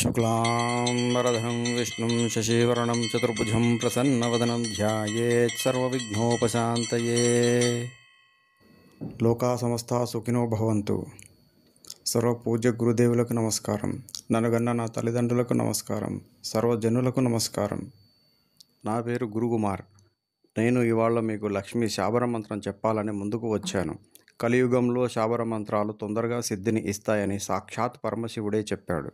शुक्लांबरधरं विष्णुं शशिवर्णं चतुर्भुजं प्रसन्नवदनं ध्यायेत् सर्वविघ्नोपशान्तये। లోకా సమస్త సుఖినో భవంతు. సర్వపూజ్య గురుదేవులకు నమస్కారం. నన్నుగన్న నా తల్లిదండ్రులకు నమస్కారం. సర్వజనులకు నమస్కారం. నా పేరు గురుగుమార్. నేను ఇవాళ మీకు లక్ష్మీ శాబర మంత్రం చెప్పాలని ముందుకు వచ్చాను. కలియుగంలో శాబర మంత్రాలు తొందరగా సిద్ధిని ఇస్తాయని సాక్షాత్ పరమశివుడే చెప్పాడు.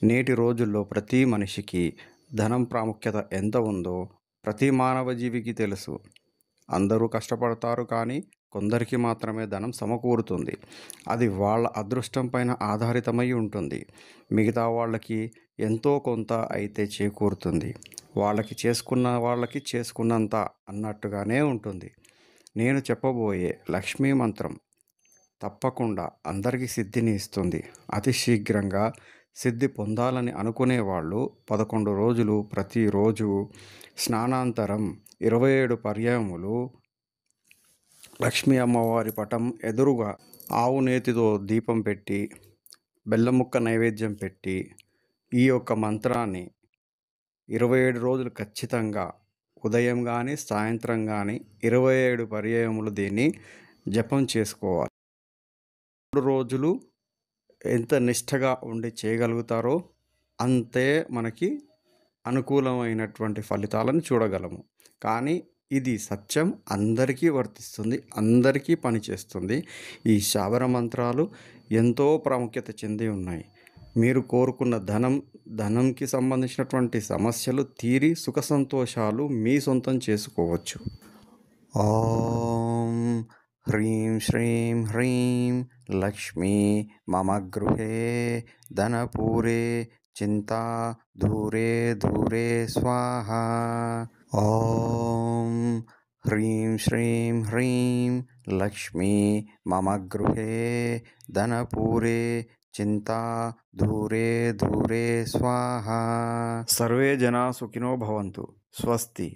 నేటి రోజుల్లో ప్రతి మనిషికి ధనం ప్రాముఖ్యత ఎంత ఉందో ప్రతి మానవ జీవికి తెలుసు. అందరూ కష్టపడతారు, కానీ కొందరికి మాత్రమే ధనం సమకూరుతుంది. అది వాళ్ళ అదృష్టం పైన ఆధారితమై ఉంటుంది. మిగతా వాళ్ళకి ఎంతో కొంత అయితే చేకూరుతుంది. వాళ్ళకి చేసుకున్నంత అన్నట్టుగానే ఉంటుంది. నేను చెప్పబోయే లక్ష్మీ మంత్రం తప్పకుండా అందరికీ సిద్ధిని ఇస్తుంది. అతి శీఘ్రంగా సిద్ధి పొందాలని అనుకునే వాళ్ళు 11 రోజులు ప్రతిరోజు స్నానాంతరం 27 పర్యాయములు లక్ష్మీ అమ్మవారి పటం ఎదురుగా ఆవు నేతితో దీపం పెట్టి బెల్లం ముక్క నైవేద్యం పెట్టి ఈ యొక్క మంత్రాన్ని 27 రోజులు ఖచ్చితంగా ఉదయం కానీ సాయంత్రం కానీ 27 పర్యాయములు దీన్ని జపం చేసుకోవాలి. 3 రోజులు ఎంత నిష్ఠగా ఉండి చేయగలుగుతారో అంతే మనకి అనుకూలమైనటువంటి ఫలితాలను చూడగలము. కానీ ఇది సత్యం, అందరికీ వర్తిస్తుంది, అందరికీ పనిచేస్తుంది. ఈ శాబర మంత్రాలు ఎంతో ప్రాముఖ్యత చెంది ఉన్నాయి. మీరు కోరుకున్న ధనంకి సంబంధించినటువంటి సమస్యలు తీరి సుఖ సంతోషాలు మీ సొంతం చేసుకోవచ్చు. ఓం హ్రీం శ్రీం హ్రీం లక్ష్మీ మమ గృహే ధనపూరే చింతా దూరే దూరే స్వాహా. ఓం హ్రీం శ్రీం హ్రీం లక్ష్మీ మమ గృహే ధనపూరే చింతా దూరే దూరే స్వాహా. సర్వే జనా సుఖినో భవంతు. స్వస్తి.